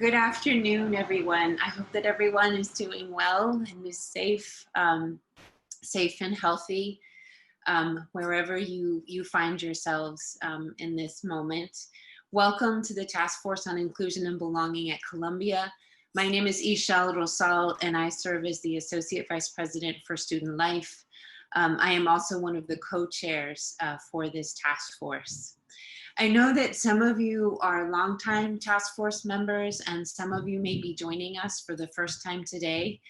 Good afternoon, everyone. I hope that everyone is doing well and is safe, safe and healthy wherever you find yourselves in this moment. Welcome to the Task Force on Inclusion and Belonging at Columbia. My name is Ishal Rosal, and I serve as the Associate Vice President for Student Life. I am also one of the co-chairs for this task force. I know that some of you are longtime task force members and some of you may be joining us for the first time today.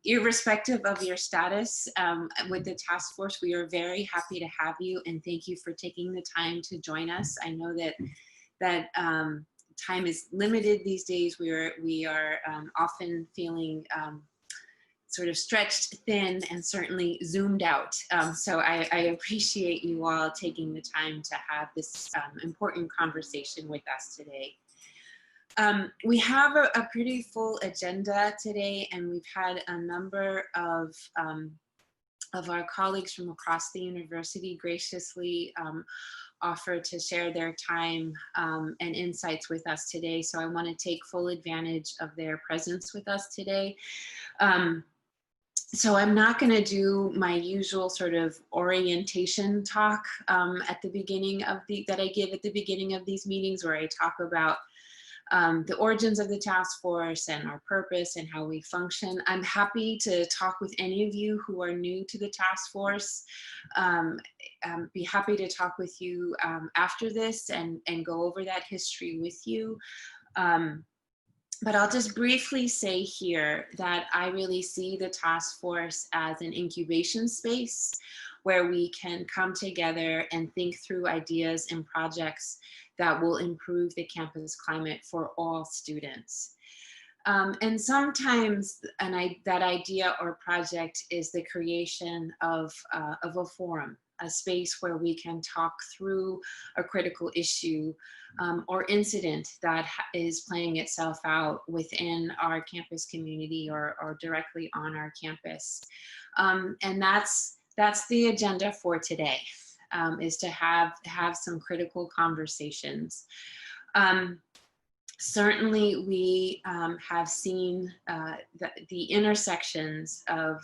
Irrespective of your status with the task force, we are very happy to have you and thank you for taking the time to join us. I know that time is limited these days. We are often feeling sort of stretched thin and certainly zoomed out. So I appreciate you all taking the time to have this important conversation with us today. We have a pretty full agenda today, and we've had a number of our colleagues from across the university graciously offer to share their time and insights with us today. So I want to take full advantage of their presence with us today. So I'm not going to do my usual sort of orientation talk at the beginning of that I give at the beginning of these meetings, where I talk about the origins of the task force and our purpose and how we function. I'm happy to talk with any of you who are new to the task force. Be happy to talk with you after this and go over that history with you. But I'll just briefly say here that I really see the task force as an incubation space where we can come together and think through ideas and projects that will improve the campus climate for all students. And sometimes that idea or project is the creation of a forum, a space where we can talk through a critical issue or incident that is playing itself out within our campus community or directly on our campus. And that's the agenda for today, is to have some critical conversations. Certainly, we have seen the intersections of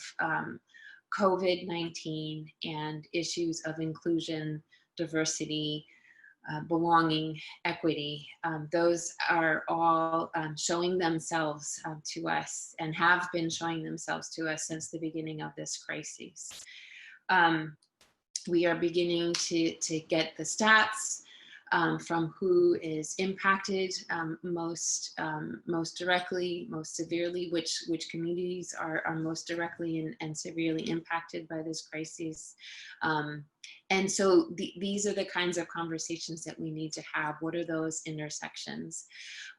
COVID-19 and issues of inclusion, diversity, belonging, equity. Those are all showing themselves to us and have been showing themselves to us since the beginning of this crisis. We are beginning to get the stats from who is impacted most directly, most severely, which communities are most directly and severely impacted by this crisis. And so these are the kinds of conversations that we need to have. What are those intersections?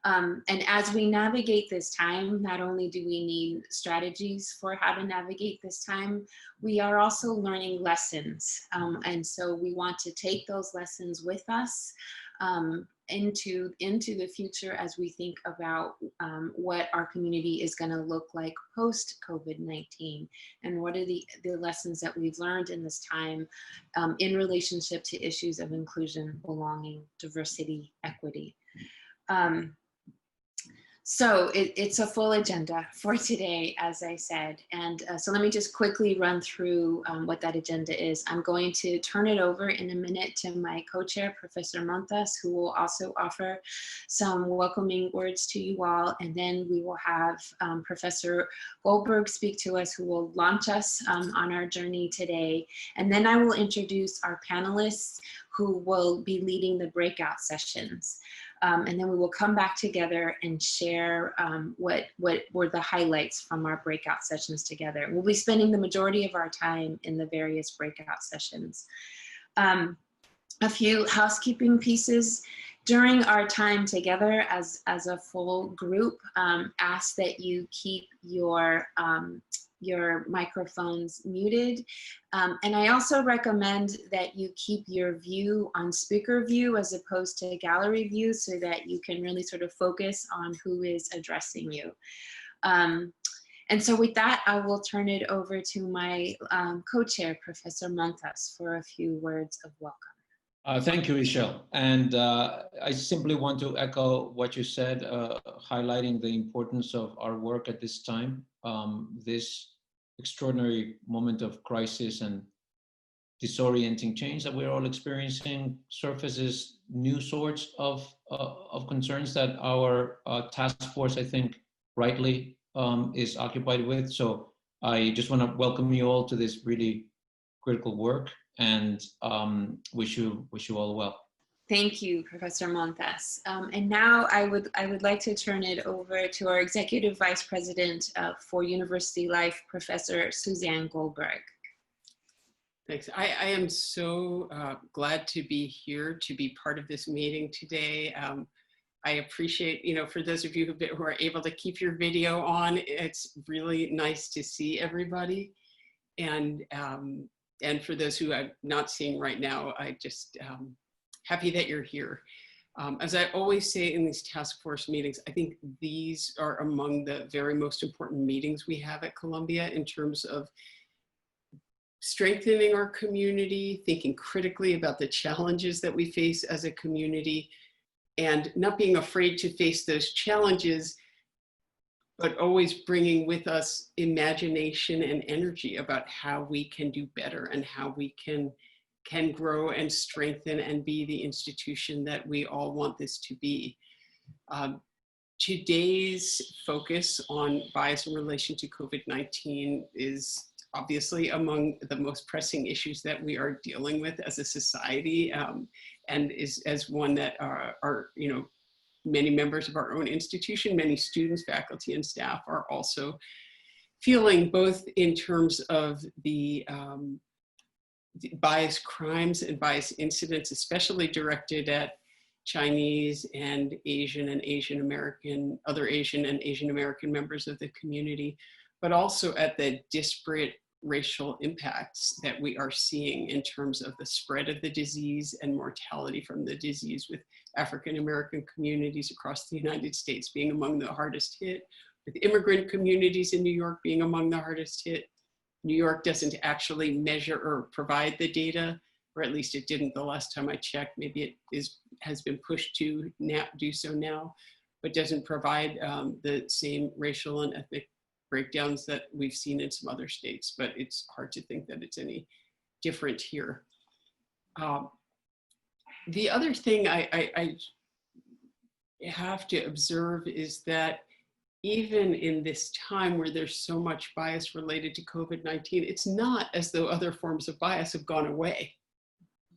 And as we navigate this time, not only do we need strategies for how to navigate this time, we are also learning lessons. And so we want to take those lessons with us into the future as we think about what our community is going to look like post COVID-19, and what are the lessons that we've learned in this time in relationship to issues of inclusion, belonging, diversity, equity. So it's a full agenda for today, as I said. And so let me just quickly run through what that agenda is. I'm going to turn it over in a minute to my co-chair, Professor Montas, who will also offer some welcoming words to you all. And then we will have Professor Goldberg speak to us, who will launch us on our journey today. And then I will introduce our panelists, who will be leading the breakout sessions. And then we will come back together and share what were the highlights from our breakout sessions together. We'll be spending the majority of our time in the various breakout sessions. A few housekeeping pieces. During our time together as a full group, ask that you keep your microphones muted. And I also recommend that you keep your view on speaker view as opposed to gallery view, so that you can really sort of focus on who is addressing you. And so with that, I will turn it over to my co-chair, Professor Montas, for a few words of welcome. Thank you, Michelle. And I simply want to echo what you said, highlighting the importance of our work at this time. This extraordinary moment of crisis and disorienting change that we're all experiencing surfaces new sorts of concerns that our task force, I think, rightly is occupied with. So I just want to welcome you all to this really critical work and wish you all well. Thank you, Professor Montes. And now I would like to turn it over to our Executive Vice President for University Life, Professor Suzanne Goldberg. Thanks. I am so glad to be here, to be part of this meeting today. I appreciate, for those of you who are able to keep your video on, it's really nice to see everybody. And for those who I'm not seeing right now, I just happy that you're here. As I always say in these task force meetings, I think these are among the very most important meetings we have at Columbia in terms of strengthening our community, thinking critically about the challenges that we face as a community, and not being afraid to face those challenges, but always bringing with us imagination and energy about how we can do better and how we can grow and strengthen and be the institution that we all want this to be. Today's focus on bias in relation to COVID-19 is obviously among the most pressing issues that we are dealing with as a society, and is as one that are many members of our own institution, many students, faculty, and staff are also feeling, both in terms of the bias crimes and bias incidents, especially directed at Chinese and Asian and Asian American, other Asian and Asian American members of the community, but also at the disparate racial impacts that we are seeing in terms of the spread of the disease and mortality from the disease, with African American communities across the United States being among the hardest hit, with immigrant communities in New York being among the hardest hit. New York doesn't actually measure or provide the data, or at least it didn't the last time I checked. Maybe it has been pushed to do so now, but doesn't provide the same racial and ethnic breakdowns that we've seen in some other states, but it's hard to think that it's any different here. The other thing I have to observe is that even in this time where there's so much bias related to COVID-19, it's not as though other forms of bias have gone away,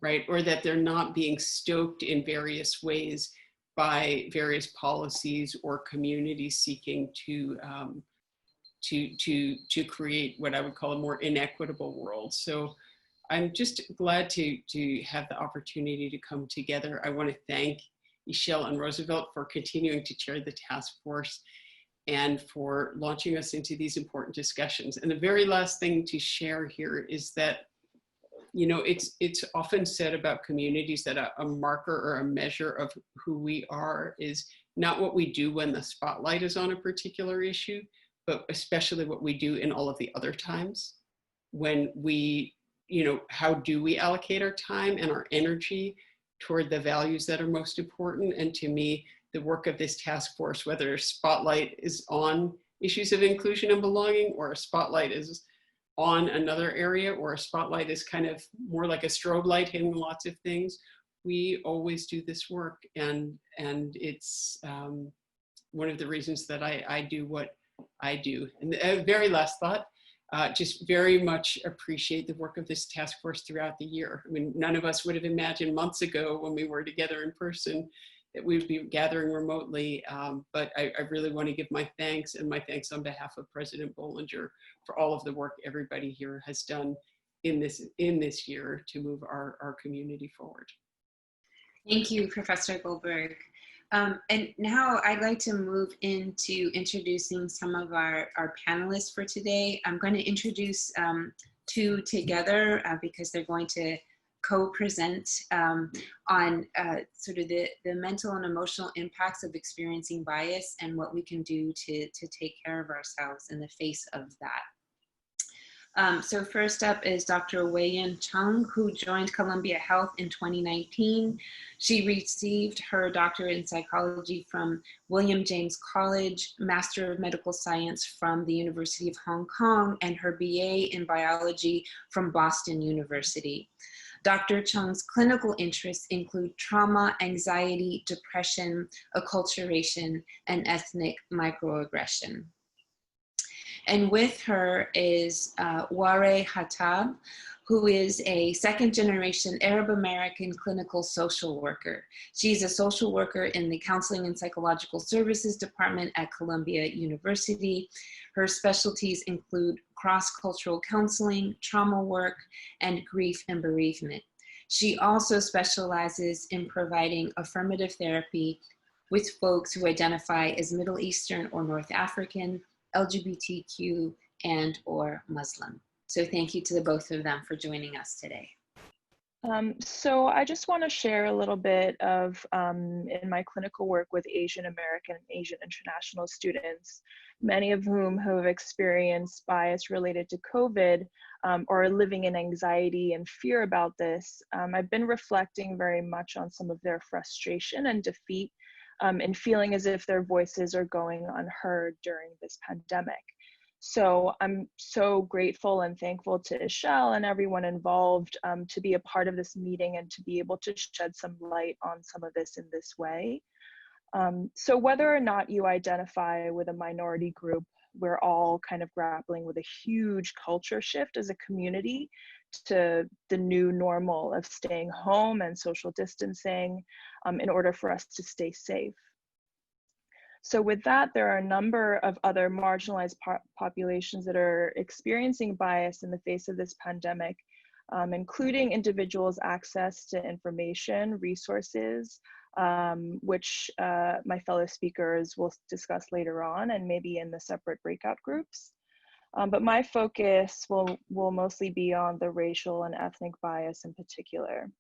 right? Or that they're not being stoked in various ways by various policies or communities seeking to create what I would call a more inequitable world. So I'm just glad to have the opportunity to come together. I want to thank Michelle and Roosevelt for continuing to chair the task force and for launching us into these important discussions. And the very last thing to share here is that, it's often said about communities that a marker or a measure of who we are is not what we do when the spotlight is on a particular issue, but especially what we do in all of the other times when we, how do we allocate our time and our energy toward the values that are most important? And to me, the work of this task force, whether a spotlight is on issues of inclusion and belonging, or a spotlight is on another area, or a spotlight is kind of more like a strobe light hitting lots of things, we always do this work. And it's one of the reasons that I do what I do. And the very last thought, just very much appreciate the work of this task force throughout the year. I mean, none of us would have imagined months ago when we were together in person that we'd be gathering remotely, but I really want to give my thanks, and my thanks on behalf of President Bollinger, for all of the work everybody here has done in this year to move our community forward. Thank you, Professor Goldberg. And now I'd like to move into introducing some of our panelists for today. I'm going to introduce two together because they're going to co-present on sort of the mental and emotional impacts of experiencing bias and what we can do to take care of ourselves in the face of that. So first up is Dr. Weiyen Chung, who joined Columbia Health in 2019. She received her doctorate in psychology from William James College, Master of Medical Science from the University of Hong Kong, and her BA in biology from Boston University. Dr. Chung's clinical interests include trauma, anxiety, depression, acculturation, and ethnic microaggression. And with her is Ware Hatab, who is a second-generation Arab American clinical social worker. She's a social worker in the Counseling and Psychological Services Department at Columbia University. Her specialties include cross-cultural counseling, trauma work, and grief and bereavement. She also specializes in providing affirmative therapy with folks who identify as Middle Eastern or North African, LGBTQ, and or Muslim. So thank you to the both of them for joining us today. So I just want to share a little bit of, in my clinical work with Asian American and Asian international students, many of whom have experienced bias related to COVID or are living in anxiety and fear about this. I've been reflecting very much on some of their frustration and defeat and feeling as if their voices are going unheard during this pandemic. So I'm so grateful and thankful to Ishel and everyone involved to be a part of this meeting and to be able to shed some light on some of this in this way. So whether or not you identify with a minority group, we're all kind of grappling with a huge culture shift as a community to the new normal of staying home and social distancing in order for us to stay safe. So with that, there are a number of other marginalized populations that are experiencing bias in the face of this pandemic, including individuals' access to information, resources, which my fellow speakers will discuss later on and maybe in the separate breakout groups. But my focus will mostly be on the racial and ethnic bias in particular.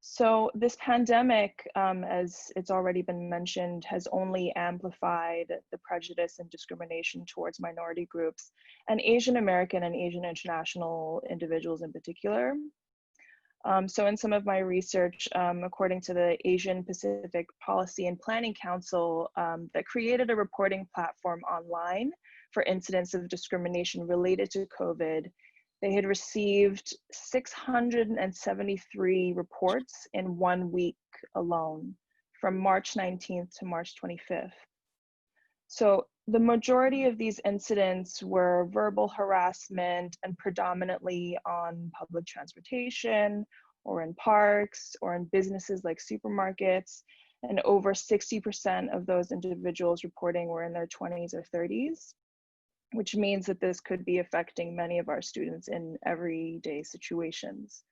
So this pandemic, as it's already been mentioned, has only amplified the prejudice and discrimination towards minority groups and Asian American and Asian international individuals in particular. So in some of my research, according to the Asian Pacific Policy and Planning Council that created a reporting platform online for incidents of discrimination related to COVID, they had received 673 reports in 1 week alone, from March 19th to March 25th. So the majority of these incidents were verbal harassment and predominantly on public transportation or in parks or in businesses like supermarkets. And over 60% of those individuals reporting were in their 20s or 30s. Which means that this could be affecting many of our students in everyday situations.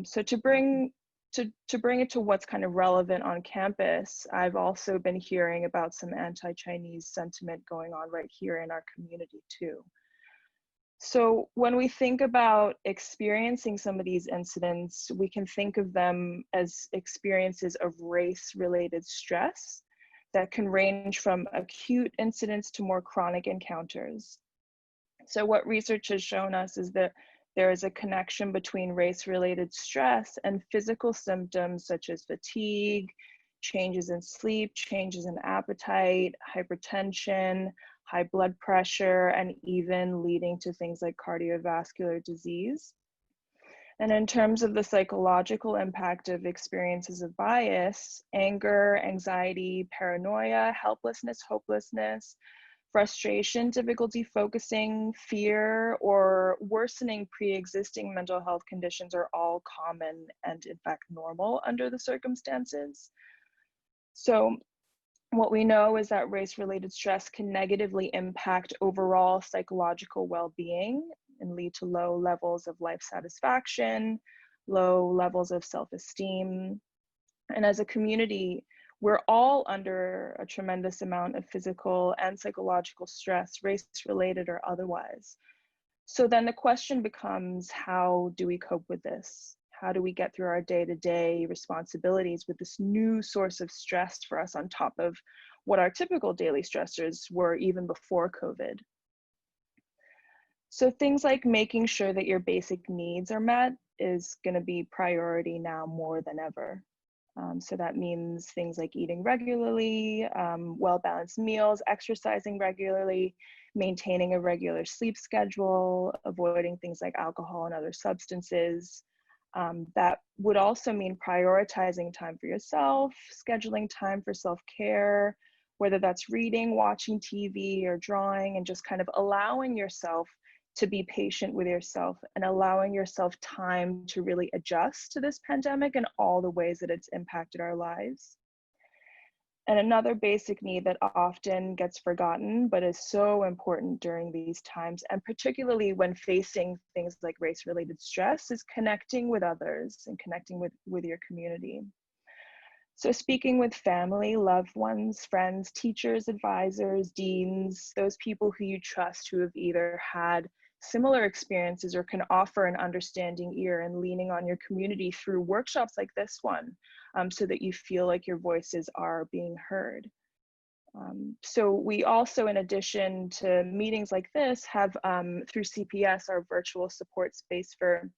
So to bring it to what's kind of relevant on campus, I've also been hearing about some anti-Chinese sentiment going on right here in our community too. So when we think about experiencing some of these incidents, we can think of them as experiences of race-related stress that can range from acute incidents to more chronic encounters. So what research has shown us is that there is a connection between race-related stress and physical symptoms such as fatigue, changes in sleep, changes in appetite, hypertension, high blood pressure, and even leading to things like cardiovascular disease. And in terms of the psychological impact of experiences of bias, anger, anxiety, paranoia, helplessness, hopelessness, frustration, difficulty focusing, fear, or worsening pre-existing mental health conditions are all common and in fact normal under the circumstances. So what we know is that race-related stress can negatively impact overall psychological well-being and lead to low levels of life satisfaction, low levels of self-esteem. And as a community, we're all under a tremendous amount of physical and psychological stress, race-related or otherwise. So then the question becomes, how do we cope with this? How do we get through our day-to-day responsibilities with this new source of stress for us on top of what our typical daily stressors were even before COVID? So things like making sure that your basic needs are met is going to be priority now more than ever. So that means things like eating regularly, well-balanced meals, exercising regularly, maintaining a regular sleep schedule, avoiding things like alcohol and other substances. That would also mean prioritizing time for yourself, scheduling time for self-care, whether that's reading, watching TV, or drawing, and just kind of allowing yourself to be patient with yourself and allowing yourself time to really adjust to this pandemic and all the ways that it's impacted our lives. And another basic need that often gets forgotten, but is so important during these times, and particularly when facing things like race-related stress, is connecting with others and connecting with your community. So speaking with family, loved ones, friends, teachers, advisors, deans, those people who you trust who have either had similar experiences or can offer an understanding ear, and leaning on your community through workshops like this one, so that you feel like your voices are being heard. So we also, in addition to meetings like this, have through CPS, our virtual support space for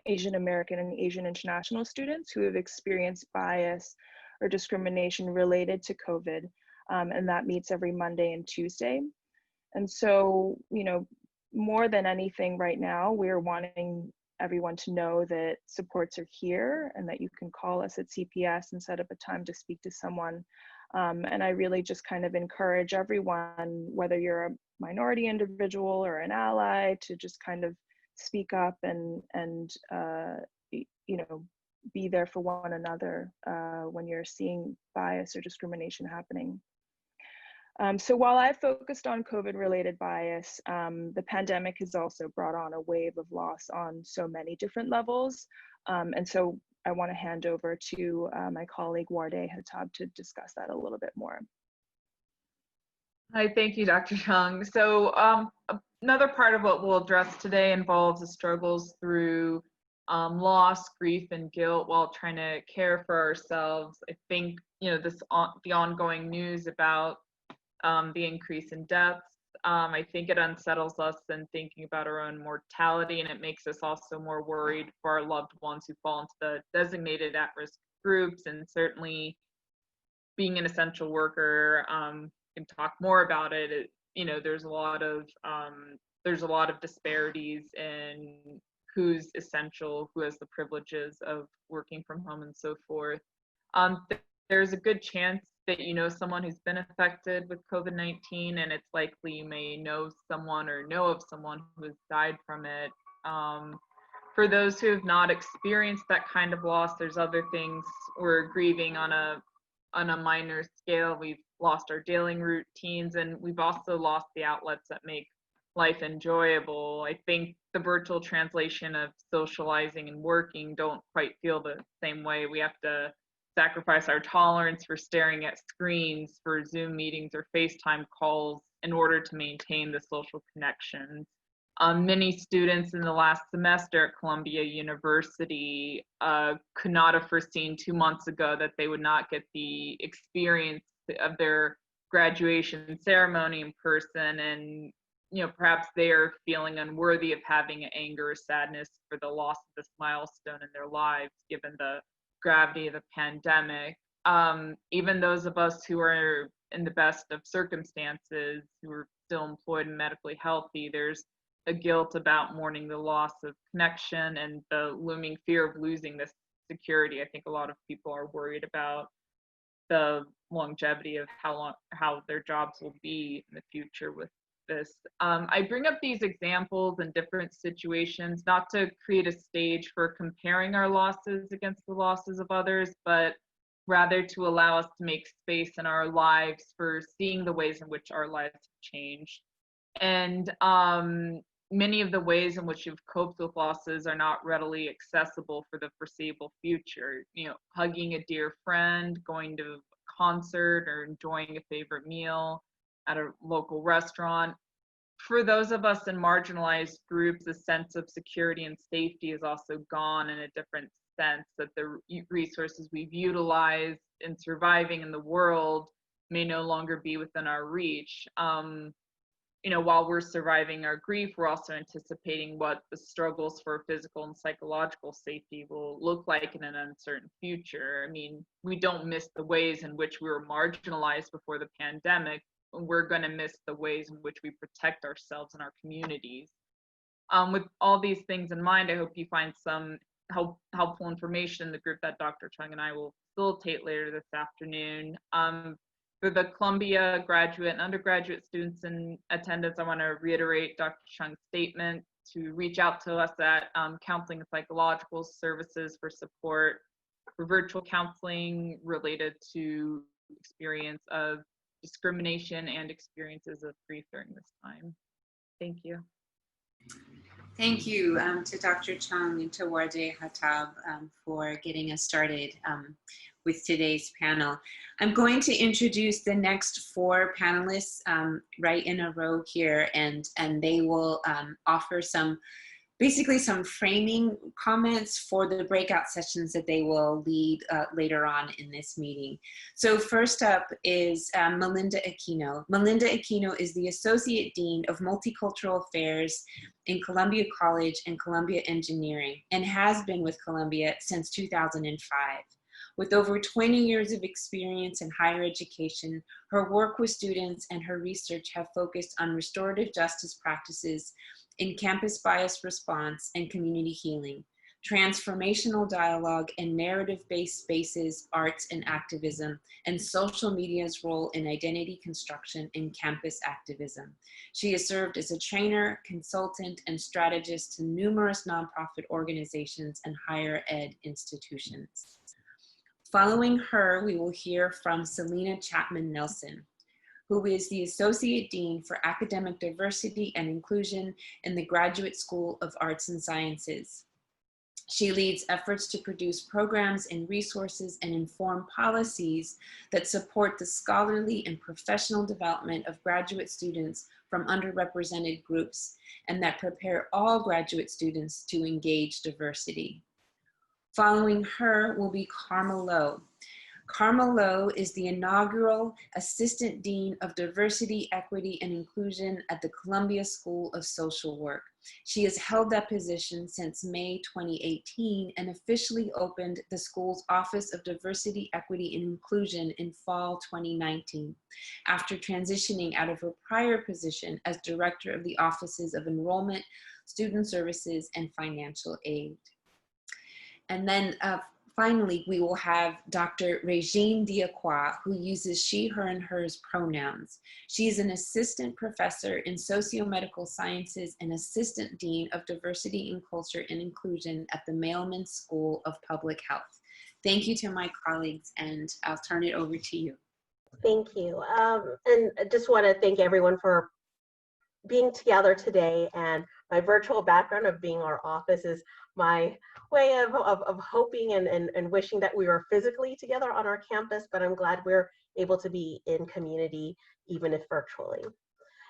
Asian American and Asian international students who have experienced bias or discrimination related to COVID. And that meets every Monday and Tuesday. And so, you know, more than anything right now, we're wanting everyone to know that supports are here and that you can call us at CPS and set up a time to speak to someone. And I really just kind of encourage everyone, whether you're a minority individual or an ally, to just kind of speak up and you know, be there for one another when you're seeing bias or discrimination happening. So while I focused on COVID-related bias, the pandemic has also brought on a wave of loss on so many different levels. And so I want to hand over to my colleague Warday Hatab to discuss that a little bit more. Hi, thank you, Dr. Chung. So another part of what we'll address today involves the struggles through loss, grief, and guilt while trying to care for ourselves. I think, you know, the ongoing news about the increase in deaths, I think it unsettles us in thinking about our own mortality, and it makes us also more worried for our loved ones who fall into the designated at-risk groups. And certainly being an essential worker, can talk more about it. You know, there's a lot of disparities in who's essential, who has the privileges of working from home, and so forth. There's a good chance that you know someone who's been affected with COVID-19, and it's likely you may know someone or know of someone who has died from it. For those who have not experienced that kind of loss, there's other things we're grieving on a minor scale. We've lost our daily routines, and we've also lost the outlets that make life enjoyable. I think the virtual translation of socializing and working don't quite feel the same way. We have to sacrifice our tolerance for staring at screens for Zoom meetings or FaceTime calls in order to maintain the social connections. Many students in the last semester at Columbia University could not have foreseen 2 months ago that they would not get the experience of their graduation ceremony in person, and you know, perhaps they are feeling unworthy of having anger or sadness for the loss of this milestone in their lives, given the gravity of the pandemic. Even those of us who are in the best of circumstances, who are still employed and medically healthy, there's a guilt about mourning the loss of connection and the looming fear of losing this security. I think a lot of people are worried about the longevity of how their jobs will be in the future with this. I bring up these examples in different situations, not to create a stage for comparing our losses against the losses of others, but rather to allow us to make space in our lives for seeing the ways in which our lives have changed. And many of the ways in which you've coped with losses are not readily accessible for the foreseeable future. You know, hugging a dear friend, going to a concert, or enjoying a favorite meal at a local restaurant. For those of us in marginalized groups, a sense of security and safety is also gone in a different sense, that the resources we've utilized in surviving in the world may no longer be within our reach. you know, while we're surviving our grief, we're also anticipating what the struggles for physical and psychological safety will look like in an uncertain future. I mean, we don't miss the ways in which we were marginalized before the pandemic. We're going to miss the ways in which we protect ourselves and our communities. With all these things in mind, I hope you find some helpful information in the group that Dr. Chung and I will facilitate later this afternoon. For the Columbia graduate and undergraduate students in attendance, I want to reiterate Dr. Chung's statement to reach out to us at Counseling and Psychological Services for support for virtual counseling related to experience of discrimination and experiences of grief during this time. Thank you. Thank you to Dr. Chung and to Warday Hatab for getting us started with today's panel. I'm going to introduce the next 4 panelists right in a row here, and they will offer basically some framing comments for the breakout sessions that they will lead later on in this meeting. So first up is Melinda Aquino. Melinda Aquino is the Associate Dean of Multicultural Affairs in Columbia College and Columbia Engineering, and has been with Columbia since 2005. With over 20 years of experience in higher education, her work with students and her research have focused on restorative justice practices in campus bias response and community healing, transformational dialogue and narrative-based spaces, arts and activism, and social media's role in identity construction and campus activism. She has served as a trainer, consultant, and strategist to numerous nonprofit organizations and higher ed institutions. Following her, we will hear from Celina Chatman Nelson, who is the Associate Dean for Academic Diversity and Inclusion in the Graduate School of Arts and Sciences. She leads efforts to produce programs and resources and inform policies that support the scholarly and professional development of graduate students from underrepresented groups, and that prepare all graduate students to engage diversity. Following her will be Karma Lowe. Karma Lowe is the inaugural Assistant Dean of Diversity, Equity, and Inclusion at the Columbia School of Social Work. She has held that position since May 2018 and officially opened the school's Office of Diversity, Equity, and Inclusion in fall 2019, after transitioning out of her prior position as Director of the Offices of Enrollment, Student Services, and Financial Aid. And then finally, we will have Dr. Raygine DiAquoi, who uses she, her, and hers pronouns. She is an assistant professor in socio-medical sciences and assistant dean of diversity and culture and inclusion at the Mailman School of Public Health. Thank you to my colleagues, and I'll turn it over to you. Thank you. And I just want to thank everyone for being together today, and my virtual background of being our office is my way of hoping and wishing that we were physically together on our campus, but I'm glad we're able to be in community, even if virtually.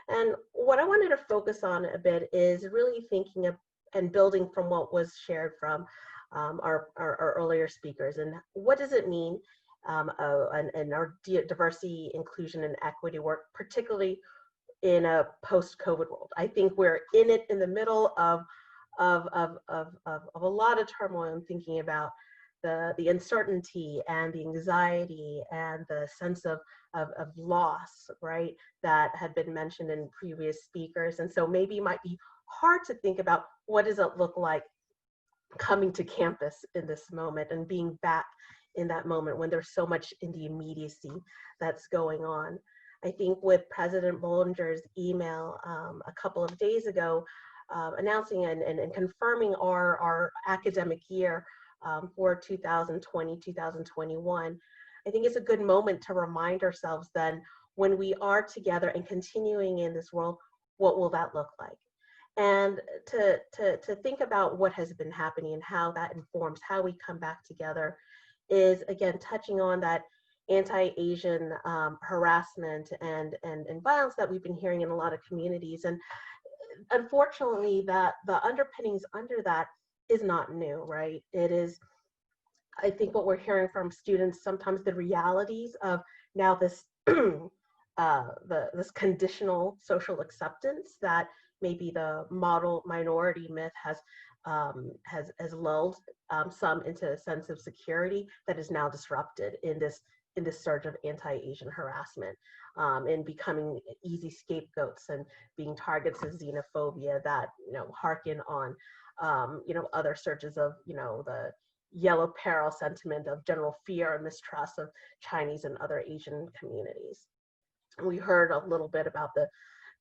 And what I wanted to focus on a bit is really thinking of and building from what was shared from our earlier speakers, and what does it mean and our diversity, inclusion, and equity work, particularly in a post-COVID world. I think we're in it in the middle of a lot of turmoil. I'm thinking about the uncertainty and the anxiety and the sense of loss, right, that had been mentioned in previous speakers. And so maybe it might be hard to think about what does it look like coming to campus in this moment and being back in that moment when there's so much in the immediacy that's going on. I think with President Bollinger's email a couple of days ago, announcing and confirming our academic year for 2020-2021, I think it's a good moment to remind ourselves then, when we are together and continuing in this world, what will that look like? And to think about what has been happening and how that informs how we come back together is, again, touching on that anti-Asian harassment and violence that we've been hearing in a lot of communities. And unfortunately, that the underpinnings under that is not new, right? It is, I think, what we're hearing from students, sometimes the realities of now this this conditional social acceptance that maybe the model minority myth has lulled some into a sense of security that is now disrupted in this surge of anti-Asian harassment, and becoming easy scapegoats and being targets of xenophobia that hearken on other surges of the yellow peril sentiment of general fear and mistrust of Chinese and other Asian communities. We heard a little bit about the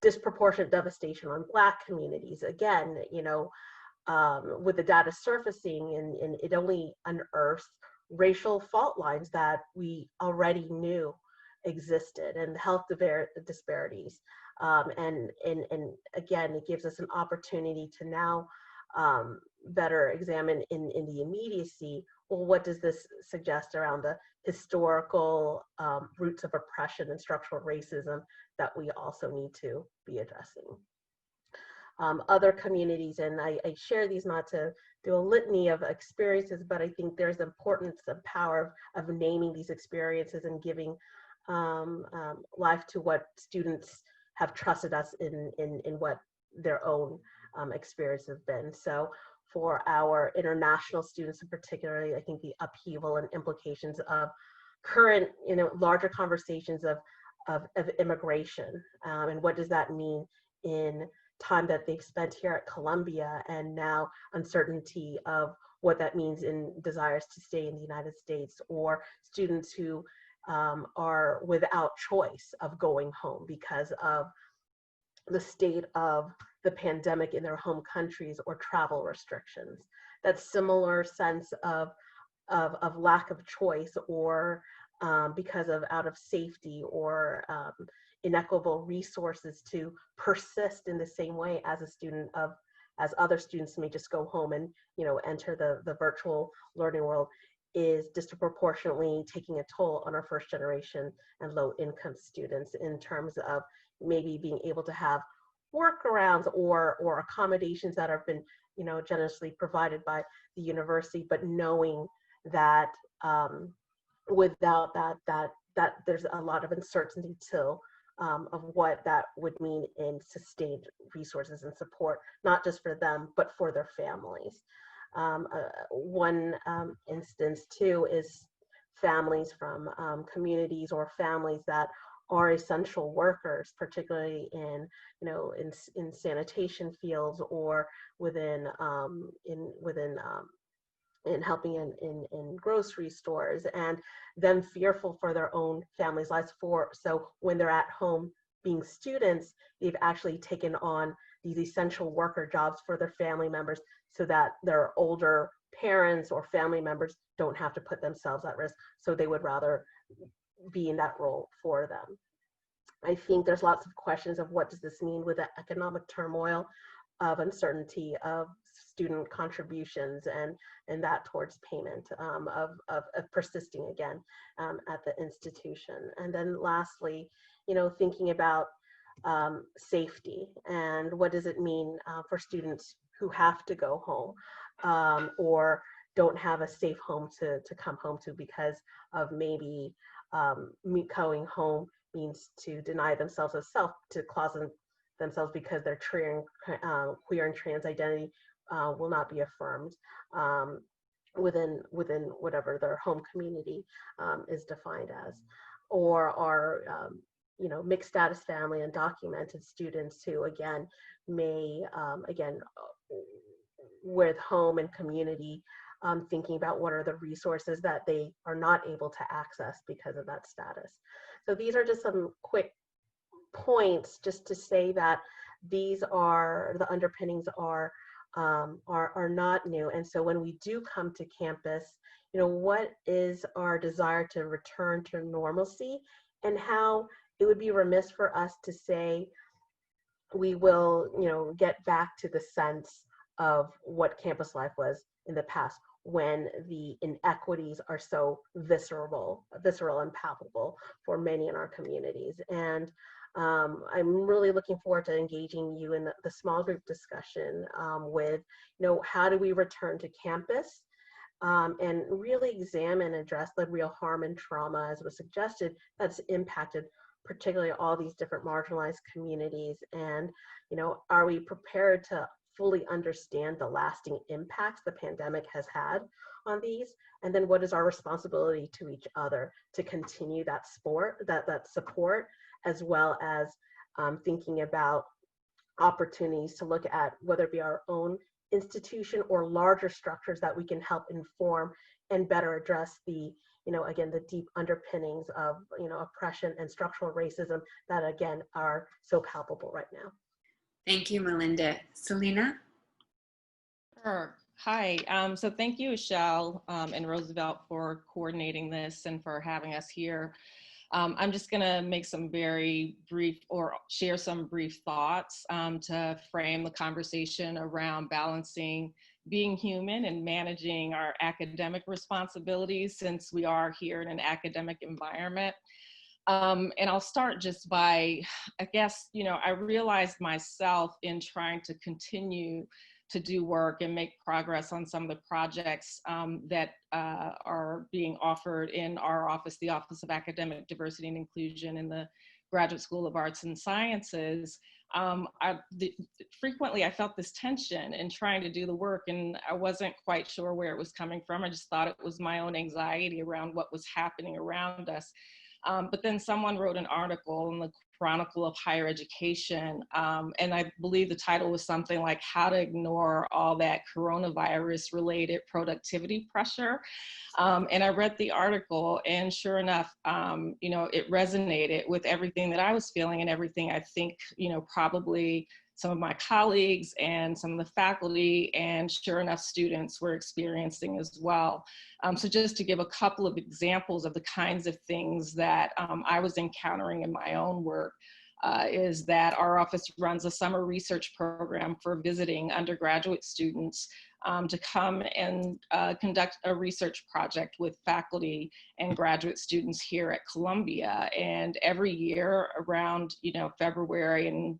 disproportionate devastation on Black communities. Again, with the data surfacing, and it only unearths racial fault lines that we already knew existed, and health disparities. And again, it gives us an opportunity to now better examine in the immediacy, well, what does this suggest around the historical roots of oppression and structural racism that we also need to be addressing. Other communities, and I share these not to do a litany of experiences, but I think there's importance and power of naming these experiences and giving life to what students have trusted us in what their own experience have been. So for our international students in particular, I think the upheaval and implications of current, larger conversations of immigration, and what does that mean in time that they've spent here at Columbia, and now uncertainty of what that means in desires to stay in the United States, or students who are without choice of going home because of the state of the pandemic in their home countries or travel restrictions. That similar sense of lack of choice, or because of out of safety or inequitable resources to persist in the same way as as other students may just go home and enter the virtual learning world, is disproportionately taking a toll on our first generation and low income students in terms of maybe being able to have workarounds or accommodations that have been generously provided by the university, but knowing that without that there's a lot of uncertainty still of what that would mean in sustained resources and support, not just for them, but for their families. One instance too is families from communities or families that are essential workers, particularly in sanitation fields or within helping in grocery stores, and them fearful for their own families' lives. So when they're at home being students, they've actually taken on these essential worker jobs for their family members, so that their older parents or family members don't have to put themselves at risk. So they would rather be in that role for them. I think there's lots of questions of what does this mean with the economic turmoil of uncertainty of student contributions and that towards payment of persisting again at the institution. And then lastly, thinking about safety and what does it mean for students who have to go home or don't have a safe home to come home to because of maybe going home means to deny themselves of self, to closet themselves because their queer and trans identity will not be affirmed within whatever their home community is defined as, or are mixed status family and documented students who again may with home and community thinking about what are the resources that they are not able to access because of that status. So these are just some quick points just to say that these are the underpinnings are not new. And so when we do come to campus, what is our desire to return to normalcy, and how it would be remiss for us to say we will get back to the sense of what campus life was in the past, when the inequities are so visceral and palpable for many in our communities. And I'm really looking forward to engaging you in the small group discussion with, how do we return to campus and really examine and address the real harm and trauma, as was suggested, that's impacted particularly all these different marginalized communities? And, you know, are we prepared to fully understand the lasting impacts the pandemic has had on these? And then what is our responsibility to each other to continue that support, as well as thinking about opportunities to look at whether it be our own institution or larger structures that we can help inform and better address the, you know, again, the deep underpinnings of, you know, oppression and structural racism that, again, are so palpable right now. Thank you, Melinda. Celina? Sure. Hi. So thank you, Michelle and Roosevelt, for coordinating this and for having us here. I'm just going to make some very brief, or share some brief thoughts to frame the conversation around balancing being human and managing our academic responsibilities, since we are here in an academic environment. And I'll start just by, I guess, you know, I realized myself in trying to continue to do work and make progress on some of the projects that are being offered in our office, the Office of Academic Diversity and Inclusion in the Graduate School of Arts and Sciences. Frequently I felt this tension in trying to do the work, and I wasn't quite sure where it was coming from. I just thought it was my own anxiety around what was happening around us. But then someone wrote an article in the Chronicle of Higher Education, and I believe the title was something like "How to Ignore All That Coronavirus-Related Productivity Pressure." And I read the article, and sure enough, you know, it resonated with everything that I was feeling and everything I think, you know, probably some of my colleagues and some of the faculty, and sure enough, students were experiencing as well. So just to give a couple of examples of the kinds of things that I was encountering in my own work, is that our office runs a summer research program for visiting undergraduate students to come and conduct a research project with faculty and graduate students here at Columbia. And every year around, you know, February and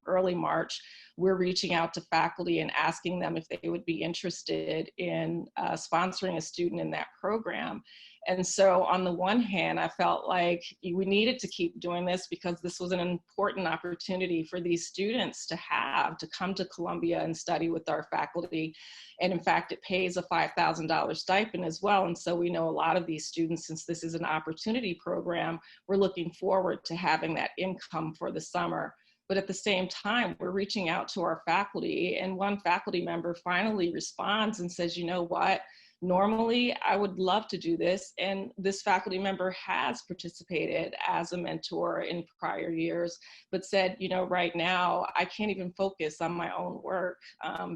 early March, we're reaching out to faculty and asking them if they would be interested in sponsoring a student in that program. And so on the one hand, I felt like we needed to keep doing this because this was an important opportunity for these students to have, to come to Columbia and study with our faculty. And in fact, it pays a $5,000 stipend as well. And so we know a lot of these students, since this is an opportunity program, we're looking forward to having that income for the summer. But at the same time, we're reaching out to our faculty, and one faculty member finally responds and says, you know what? Normally, I would love to do this, and this faculty member has participated as a mentor in prior years, but said, you know, right now, I can't even focus on my own work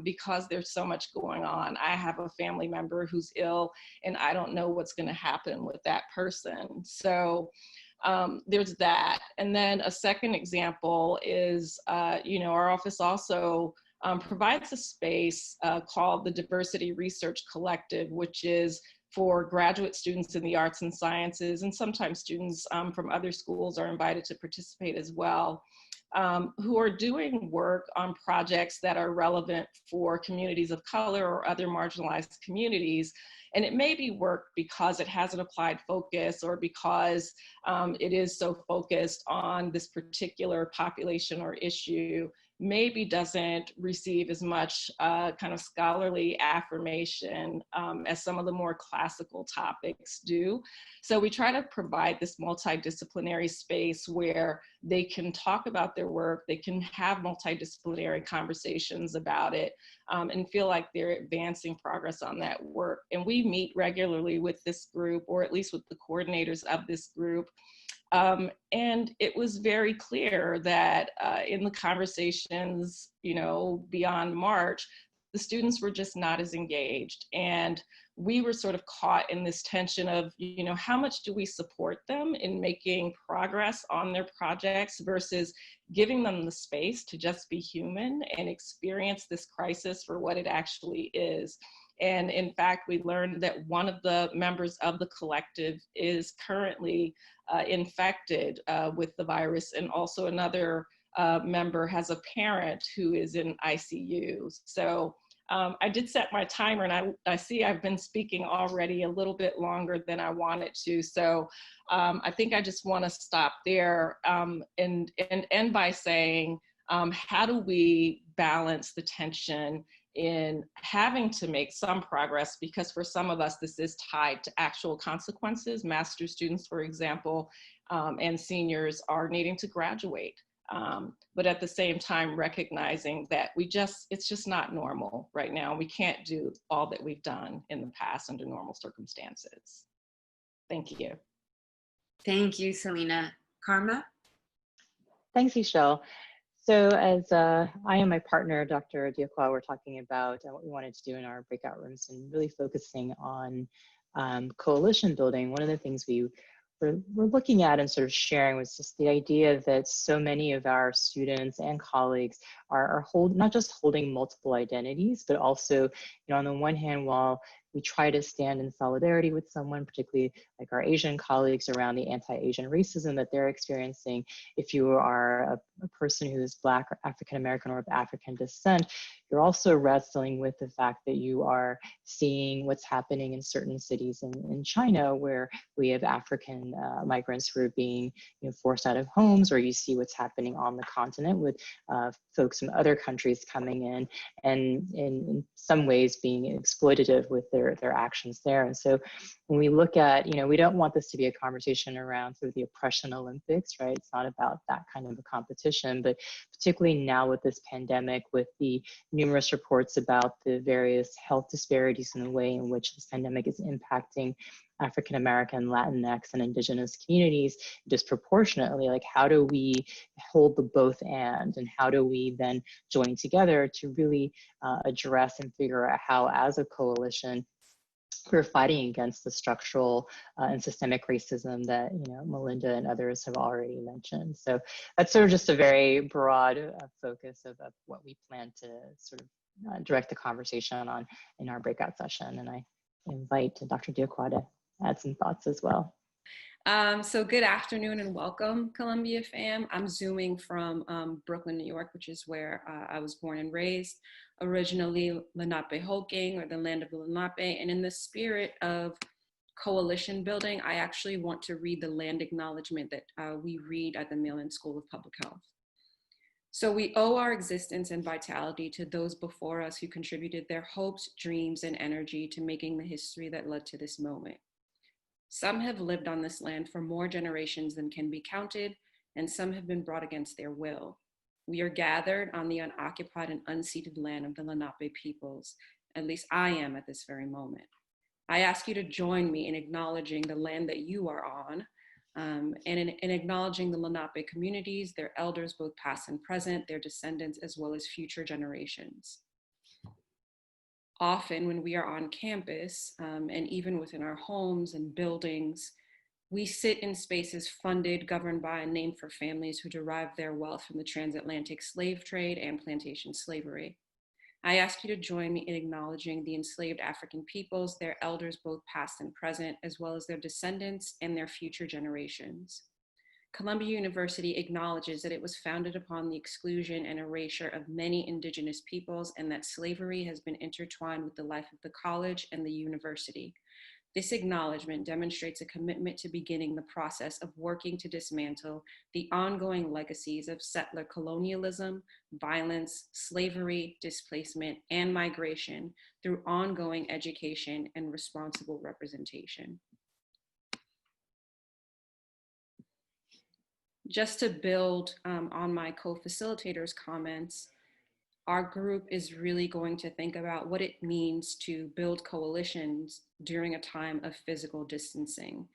because there's so much going on. I have a family member who's ill, and I don't know what's going to happen with that person. So there's that. And then a second example is, you know, our office also provides a space called the Diversity Research Collective, which is for graduate students in the arts and sciences, and sometimes students from other schools are invited to participate as well, who are doing work on projects that are relevant for communities of color or other marginalized communities. And it may be work because it has an applied focus, or because it is so focused on this particular population or issue, maybe doesn't receive as much kind of scholarly affirmation as some of the more classical topics do. So we try to provide this multidisciplinary space where they can talk about their work, they can have multidisciplinary conversations about it, and feel like they're advancing progress on that work. And we meet regularly with this group, or at least with the coordinators of this group. And it was very clear that in the conversations, you know, beyond March, the students were just not as engaged. And we were sort of caught in this tension of, you know, how much do we support them in making progress on their projects versus giving them the space to just be human and experience this crisis for what it actually is. And in fact, we learned that one of the members of the collective is currently infected with the virus, and also another member has a parent who is in ICU. So I did set my timer, and I see I've been speaking already a little bit longer than I wanted to. So I think I just want to stop there and end by saying, how do we balance the tension in having to make some progress? Because for some of us, this is tied to actual consequences. Master's students, for example, and seniors are needing to graduate. But at the same time, recognizing that it's just not normal right now. We can't do all that we've done in the past under normal circumstances. Thank you. Thank you, Celina. Karma? Thanks, Michelle. So as I and my partner, Dr. DiAquoi, were talking about what we wanted to do in our breakout rooms and really focusing on coalition building, one of the things we're looking at and sort of sharing was just the idea that so many of our students and colleagues are not just holding multiple identities, but also, on the one hand, while we try to stand in solidarity with someone, particularly like our Asian colleagues around the anti-Asian racism that they're experiencing, if you are a person who is Black or African-American or of African descent, you're also wrestling with the fact that you are seeing what's happening in certain cities in China, where we have African migrants who are being forced out of homes, or you see what's happening on the continent with folks from other countries coming in and in some ways being exploitative with their actions there. And so when we look at, we don't want this to be a conversation around sort of the oppression Olympics, right? It's not about that kind of a competition, but particularly now with this pandemic, with the numerous reports about the various health disparities and the way in which this pandemic is impacting African American, Latinx, and Indigenous communities disproportionately. Like, how do we hold the both and how do we then join together to really address and figure out how, as a coalition, we're fighting against the structural and systemic racism that Melinda and others have already mentioned. So that's sort of just a very broad focus of what we plan to sort of direct the conversation on in our breakout session. And I invite Dr. DiAquoi to add some thoughts as well. So good afternoon and welcome, Columbia fam. I'm Zooming from Brooklyn, New York, which is where I was born and raised. Originally Lenape-Hoking, or the land of the Lenape. And in the spirit of coalition building, I actually want to read the land acknowledgement that we read at the Mailman School of Public Health. So we owe our existence and vitality to those before us who contributed their hopes, dreams, and energy to making the history that led to this moment. Some have lived on this land for more generations than can be counted, and some have been brought against their will. We are gathered on the unoccupied and unceded land of the Lenape peoples. At least I am at this very moment. I ask you to join me in acknowledging the land that you are on, and in acknowledging the Lenape communities, their elders, both past and present, their descendants, as well as future generations. Often when we are on campus, and even within our homes and buildings, we sit in spaces funded, governed by, and named for families who derive their wealth from the transatlantic slave trade and plantation slavery. I ask you to join me in acknowledging the enslaved African peoples, their elders, both past and present, as well as their descendants and their future generations. Columbia University acknowledges that it was founded upon the exclusion and erasure of many indigenous peoples, and that slavery has been intertwined with the life of the college and the university. This acknowledgement demonstrates a commitment to beginning the process of working to dismantle the ongoing legacies of settler colonialism, violence, slavery, displacement, and migration through ongoing education and responsible representation. Just to build on my co-facilitator's comments, our group is really going to think about what it means to build coalitions during a time of physical distancing.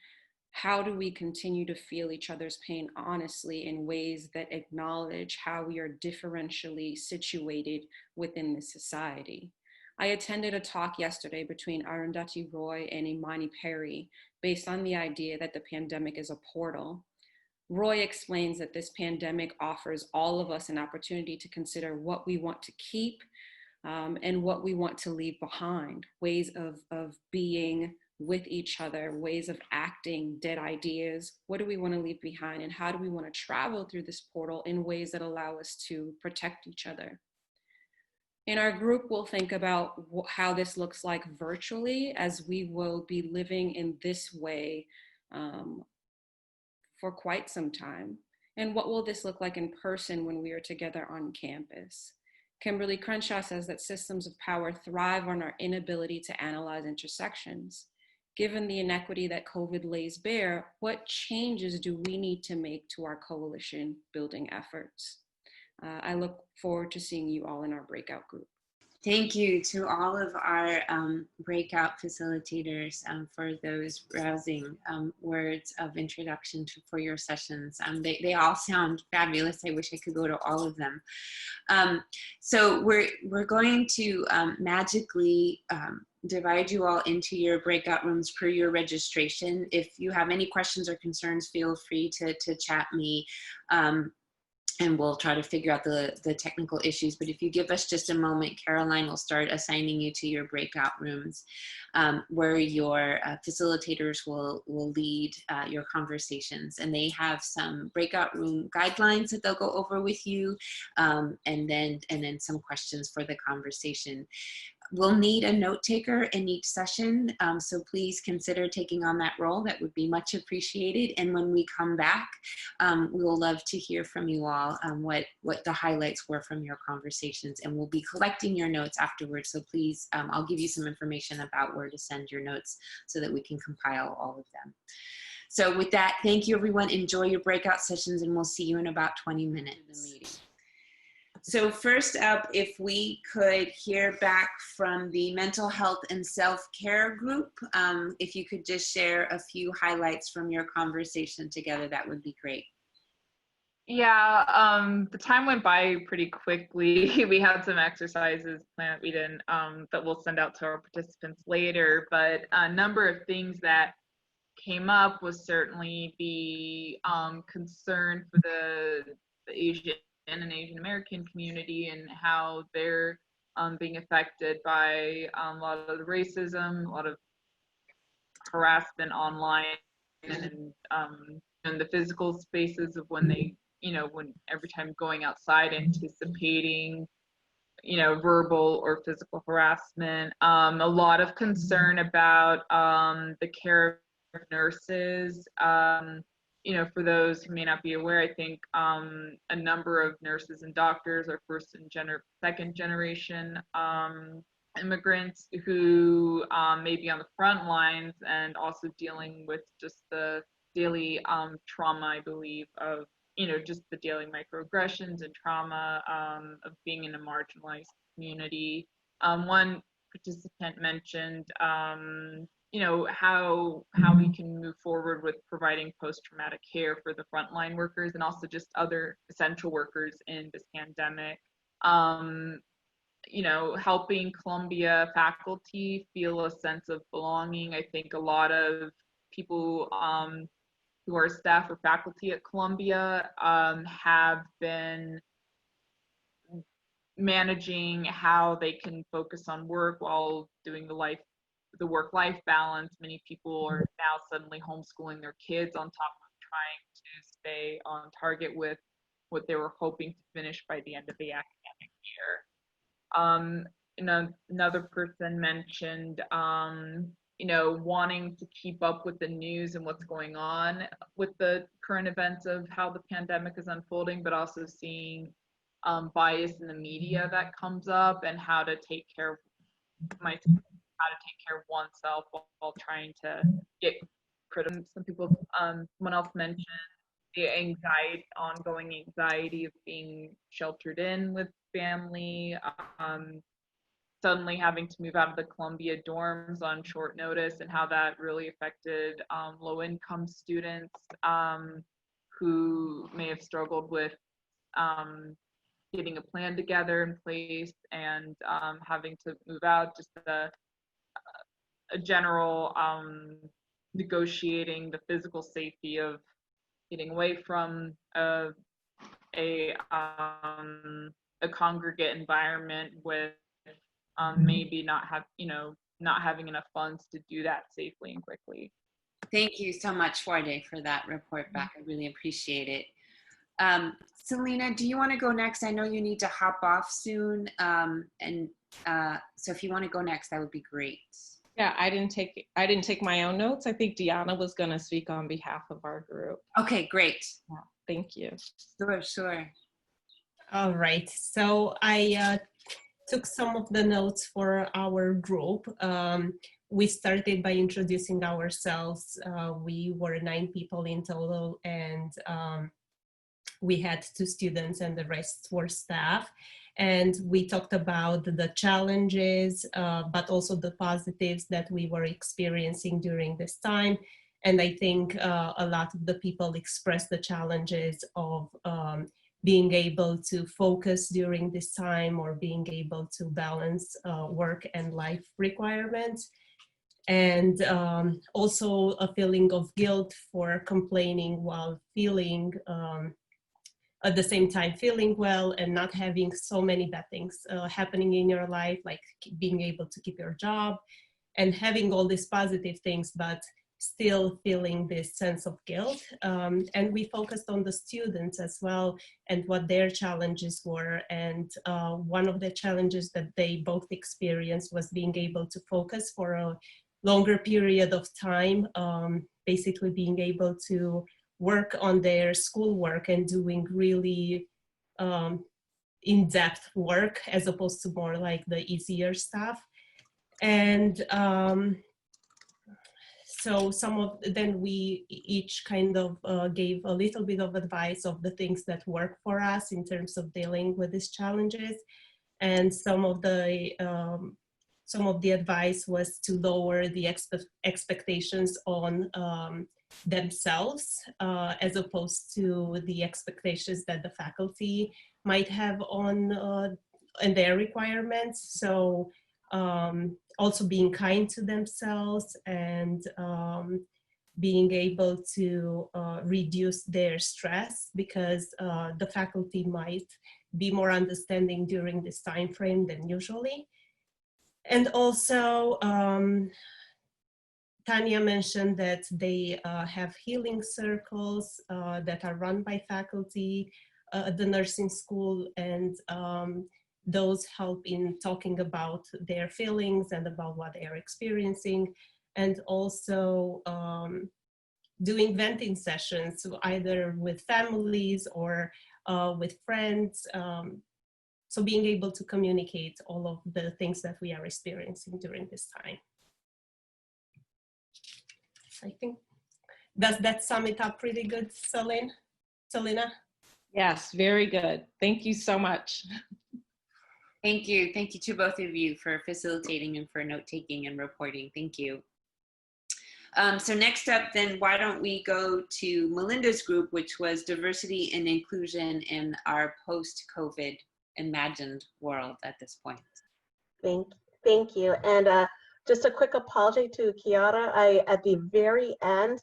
How do we continue to feel each other's pain honestly in ways that acknowledge how we are differentially situated within this society? I attended a talk yesterday between Arundhati Roy and Imani Perry based on the idea that the pandemic is a portal. Roy explains that this pandemic offers all of us an opportunity to consider what we want to keep and what we want to leave behind, ways of being with each other, ways of acting, dead ideas. What do we want to leave behind, and how do we want to travel through this portal in ways that allow us to protect each other? In our group, we'll think about how this looks like virtually, as we will be living in this way for quite some time. And what will this look like in person when we are together on campus? Kimberly Crenshaw says that systems of power thrive on our inability to analyze intersections. Given the inequity that COVID lays bare, what changes do we need to make to our coalition building efforts? I look forward to seeing you all in our breakout group. Thank you to all of our breakout facilitators for those rousing words of introduction for your sessions. They all sound fabulous. I wish I could go to all of them. So we're going to magically divide you all into your breakout rooms per your registration. If you have any questions or concerns, feel free to chat me. And we'll try to figure out the technical issues. But if you give us just a moment, Caroline will start assigning you to your breakout rooms where your facilitators will lead your conversations. And they have some breakout room guidelines that they'll go over with you, and then some questions for the conversation. We'll need a note taker in each session, so please consider taking on that role. That would be much appreciated. And when we come back, we will love to hear from you all what the highlights were from your conversations. And we'll be collecting your notes afterwards. So please, I'll give you some information about where to send your notes so that we can compile all of them. So with that, thank you everyone. Enjoy your breakout sessions, and we'll see you in about 20 minutes. So first up, if we could hear back from the mental health and self-care group, if you could just share a few highlights from your conversation together, that would be great. Yeah, the time went by pretty quickly. We had some exercises planned we didn't, that we'll send out to our participants later, but a number of things that came up was certainly the concern for the Asian and Asian American community and how they're being affected by a lot of the racism, a lot of harassment online, and in the physical spaces of when they, when every time going outside, anticipating, verbal or physical harassment. A lot of concern about the care of nurses. For those who may not be aware, I think a number of nurses and doctors are first and second generation immigrants who may be on the front lines and also dealing with just the daily trauma, I believe, of, just the daily microaggressions and trauma of being in a marginalized community. One participant mentioned how we can move forward with providing post-traumatic care for the frontline workers and also just other essential workers in this pandemic. Helping Columbia faculty feel a sense of belonging. I think a lot of people who are staff or faculty at Columbia have been managing how they can focus on work while doing the work-life balance. Many people are now suddenly homeschooling their kids on top of trying to stay on target with what they were hoping to finish by the end of the academic year. Another person mentioned, wanting to keep up with the news and what's going on with the current events of how the pandemic is unfolding, but also seeing bias in the media that comes up and how to take care of oneself while trying to get critical. Someone else mentioned the ongoing anxiety of being sheltered in with family, suddenly having to move out of the Columbia dorms on short notice, and how that really affected low-income students who may have struggled with getting a plan together in place and having to move out, just a general negotiating the physical safety of getting away from a congregate environment with maybe not having enough funds to do that safely and quickly. Thank you so much, Forde, for that report back. I really appreciate it. Celina, do you want to go next? I know you need to hop off soon. So if you want to go next, that would be great. Yeah, I didn't take my own notes. I think Deanna was going to speak on behalf of our group. Okay, great. Yeah, thank you. Sure. All right, so I took some of the notes for our group. We started by introducing ourselves. We were 9 people in total, and we had 2 students and the rest were staff. And we talked about the challenges, but also the positives that we were experiencing during this time. And I think a lot of the people expressed the challenges of being able to focus during this time, or being able to balance work and life requirements. And also a feeling of guilt for complaining while feeling, at the same time feeling well, and not having so many bad things happening in your life, like being able to keep your job and having all these positive things, but still feeling this sense of guilt. And we focused on the students as well and what their challenges were. And one of the challenges that they both experienced was being able to focus for a longer period of time, basically being able to work on their schoolwork and doing really in-depth work, as opposed to more like the easier stuff. And so then we each kind of gave a little bit of advice of the things that work for us in terms of dealing with these challenges. And some of the advice was to lower the expectations on themselves, as opposed to the expectations that the faculty might have on and their requirements. So also being kind to themselves, and being able to reduce their stress, because the faculty might be more understanding during this time frame than usually. And also, Tanya mentioned that they have healing circles that are run by faculty at the nursing school, and those help in talking about their feelings and about what they are experiencing, and also doing venting sessions, either with families or with friends. So being able to communicate all of the things that we are experiencing during this time. I think, does that sum it up pretty good, Celina? Yes, very good. Thank you so much. Thank you to both of you for facilitating and for note-taking and reporting. Thank you. So next up then, why don't we go to Melinda's group, which was diversity and inclusion in our post-COVID imagined world at this point. Thank you. And just a quick apology to Kiara. At the very end,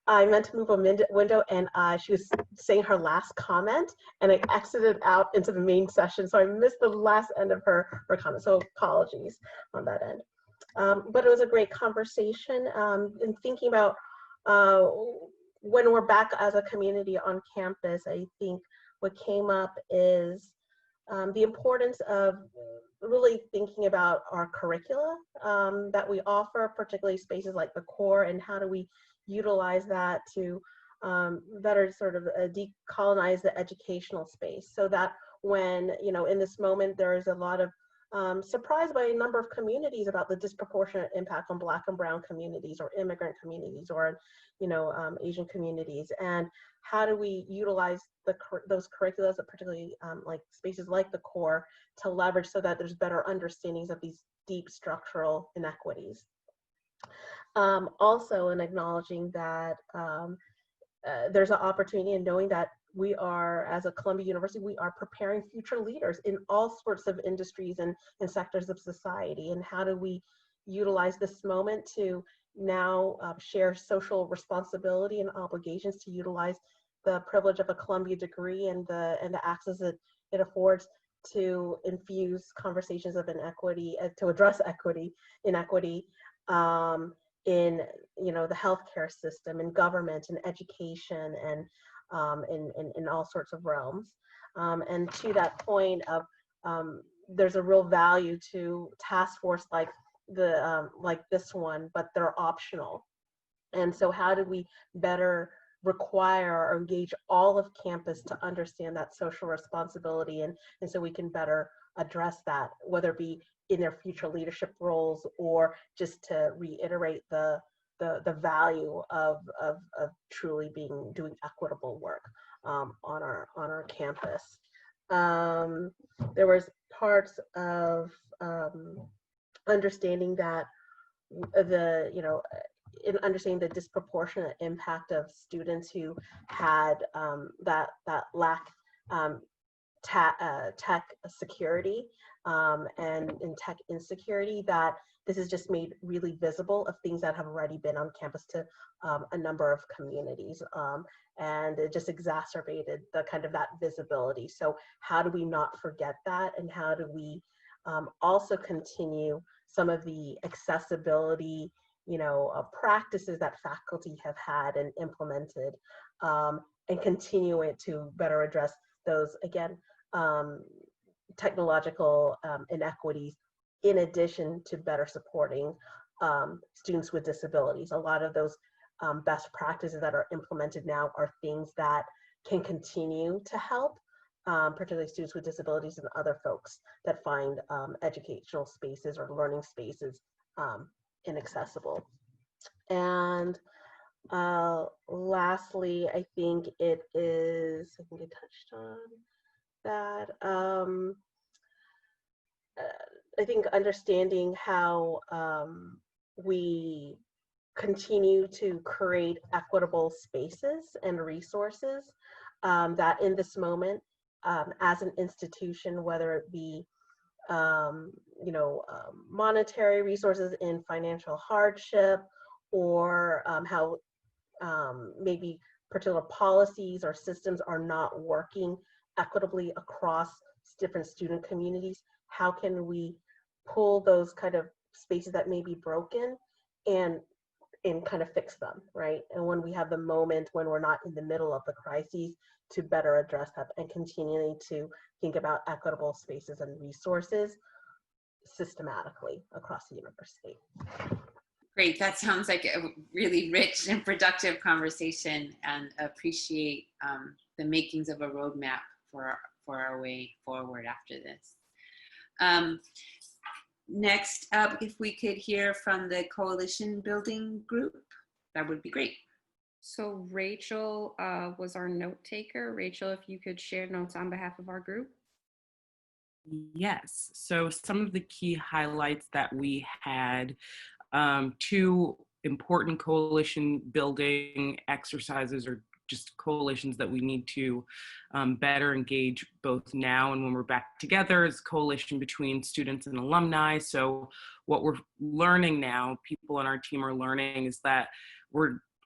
I meant to move a window, and she was saying her last comment, and I exited out into the main session, so I missed the last end of her comment. So apologies on that end. But it was a great conversation. In thinking about when we're back as a community on campus, I think what came up is the importance of really thinking about our curricula that we offer, particularly spaces like the core, and how do we utilize that to better sort of decolonize the educational space, so that when, you know, in this moment, there is a lot of surprised by a number of communities about the disproportionate impact on Black and Brown communities, or immigrant communities, or, you know, Asian communities, and how do we utilize those curricula, particularly like spaces like the core, to leverage so that there's better understandings of these deep structural inequities. Also, in acknowledging that there's an opportunity, in knowing that we are, as a Columbia University, we are preparing future leaders in all sorts of industries and sectors of society. And how do we utilize this moment to now share social responsibility and obligations to utilize the privilege of a Columbia degree and the access that it affords to infuse conversations of inequity, to address inequity in, you know, the healthcare system, in government, and education, and in all sorts of realms. And to that point of there's a real value to task force like this one, but they're optional. And so how do we better require or engage all of campus to understand that social responsibility, and so we can better address that, whether it be in their future leadership roles or just to reiterate the value of truly doing equitable work on our campus. There was parts of understanding that in understanding the disproportionate impact of students who had that lack tech security and tech insecurity, that this is just made really visible of things that have already been on campus to a number of communities. And it just exacerbated the kind of that visibility. So how do we not forget that? And how do we also continue some of the accessibility practices that faculty have had and implemented, and continue it to better address those, again, technological inequities, in addition to better supporting students with disabilities. A lot of those best practices that are implemented now are things that can continue to help, particularly students with disabilities and other folks that find educational spaces or learning spaces inaccessible. And lastly, I think I touched on that. I think understanding how we continue to create equitable spaces and resources that in this moment, as an institution, whether it be monetary resources in financial hardship, or how maybe particular policies or systems are not working equitably across different student communities, how can we pull those kind of spaces that may be broken and kind of fix them, right? And when we have the moment when we're not in the middle of the crises, to better address that and continuing to think about equitable spaces and resources systematically across the university. Great, that sounds like a really rich and productive conversation, and appreciate the makings of a roadmap for our way forward after this. Next up, if we could hear from the coalition building group, that would be great. So Rachel was our note taker. Rachel, if you could share notes on behalf of our group. Yes, so some of the key highlights that we had, two important coalition building exercises, or just coalitions that we need to better engage both now and when we're back together, is coalition between students and alumni. So what we're learning now, people on our team are learning, is that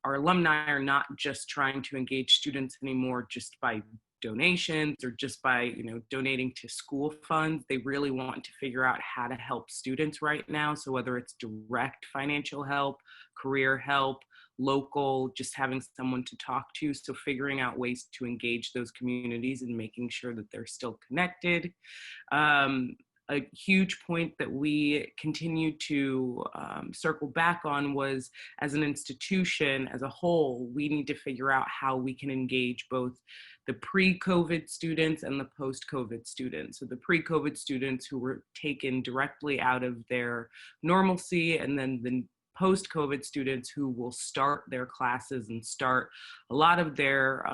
our alumni are not just trying to engage students anymore just by donations or just by donating to school funds. They really want to figure out how to help students right now. So whether it's direct financial help, career help, local, just having someone to talk to. So figuring out ways to engage those communities and making sure that they're still connected. A huge point that we continue to circle back on was, as an institution as a whole, we need to figure out how we can engage both the pre-COVID students and the post-COVID students. So the pre-COVID students who were taken directly out of their normalcy, and then the post-COVID students who will start their classes and start a lot of their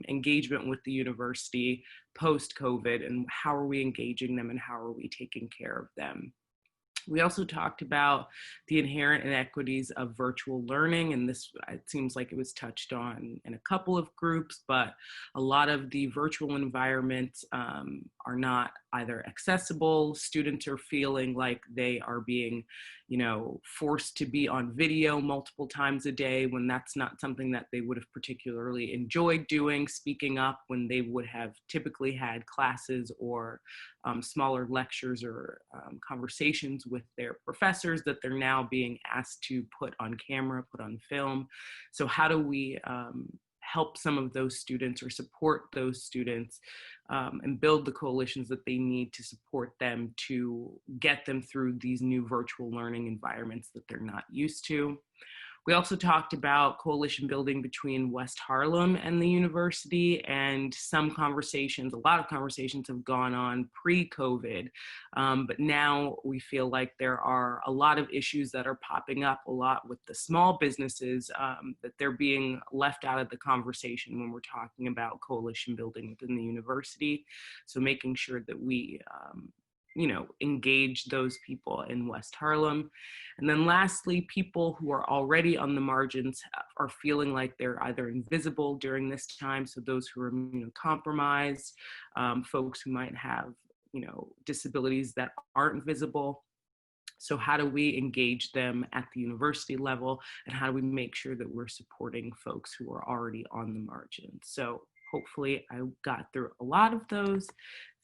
engagement with the university post-COVID, and how are we engaging them and how are we taking care of them. We also talked about the inherent inequities of virtual learning, and this, it seems like it was touched on in a couple of groups, but a lot of the virtual environments are not either accessible. Students are feeling like they are being, forced to be on video multiple times a day, when that's not something that they would have particularly enjoyed doing, speaking up when they would have typically had classes or smaller lectures or conversations with their professors that they're now being asked to put on camera, put on film. So how do we help some of those students or support those students and build the coalitions that they need to support them to get them through these new virtual learning environments that they're not used to. We also talked about coalition building between West Harlem and the university, and some conversations, a lot of conversations have gone on pre-COVID, but now we feel like there are a lot of issues that are popping up a lot with the small businesses, that they're being left out of the conversation when we're talking about coalition building within the university. So making sure that we engage those people in West Harlem. And then lastly, people who are already on the margins are feeling like they're either invisible during this time. So those who are immunocompromised, folks who might have, disabilities that aren't visible. So how do we engage them at the university level? And how do we make sure that we're supporting folks who are already on the margins? So hopefully I got through a lot of those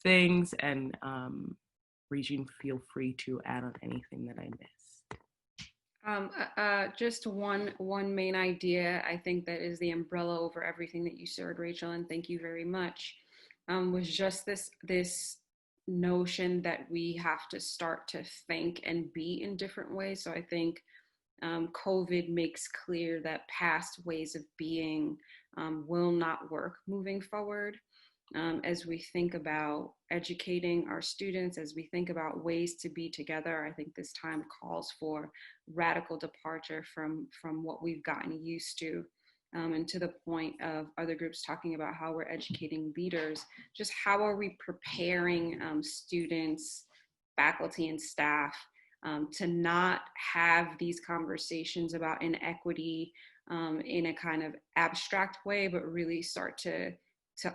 things, and Raygine, feel free to add on anything that I missed. Just one main idea, I think, that is the umbrella over everything that you shared, Rachel, and thank you very much, was just this notion that we have to start to think and be in different ways. So I think COVID makes clear that past ways of being will not work moving forward. As we think about educating our students, as we think about ways to be together, I think this time calls for radical departure from what we've gotten used to. And to the point of other groups talking about how we're educating leaders, just how are we preparing students, faculty, and staff to not have these conversations about inequity in a kind of abstract way, but really start to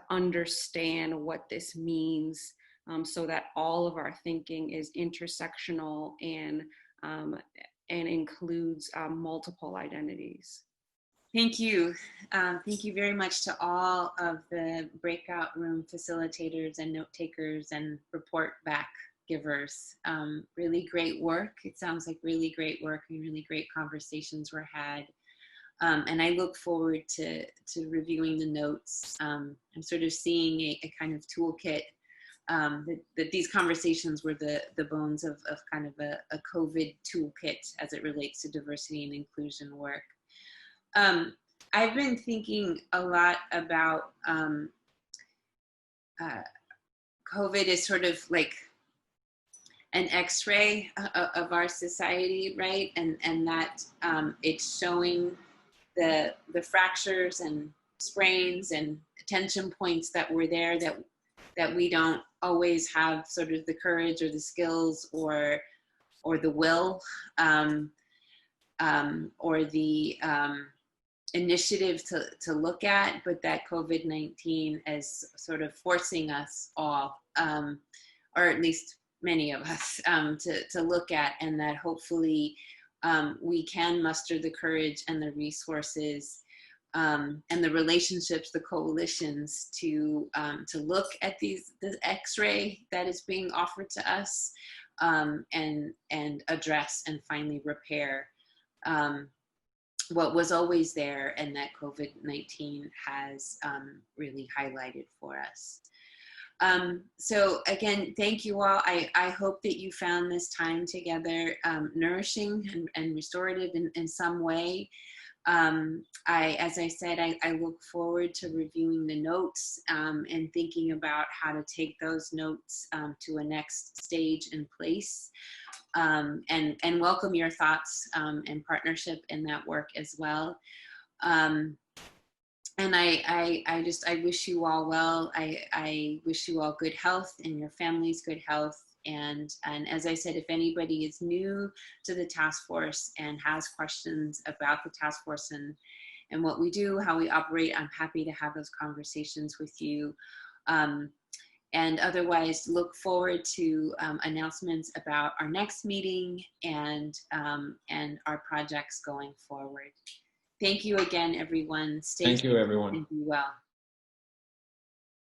understand what this means, so that all of our thinking is intersectional and includes multiple identities. Thank you. Thank you very much to all of the breakout room facilitators and note takers and report back givers. Really great work. It sounds like really great work and really great conversations were had. And I look forward to reviewing the notes. I'm sort of seeing a kind of toolkit that these conversations were the bones of kind of a COVID toolkit as it relates to diversity and inclusion work. I've been thinking a lot about COVID as sort of like an X-ray of our society, right? And that it's showing the fractures and sprains and tension points that were there that we don't always have sort of the courage or the skills or the will or the initiative to look at, but that COVID-19 is sort of forcing us all, or at least many of us, to look at, and that hopefully we can muster the courage and the resources and the relationships, the coalitions to look at the X-ray that is being offered to us, and address and finally repair what was always there and that COVID-19 has really highlighted for us. So again, thank you all. I hope that you found this time together nourishing and restorative in some way. As I said, I look forward to reviewing the notes and thinking about how to take those notes to a next stage and place, and welcome your thoughts and partnership in that work as well. And I wish you all well. I wish you all good health and your families good health. And as I said, if anybody is new to the task force and has questions about the task force and what we do, how we operate, I'm happy to have those conversations with you. And otherwise, look forward to announcements about our next meeting and our projects going forward. Thank you again, everyone. Stay safe and be well.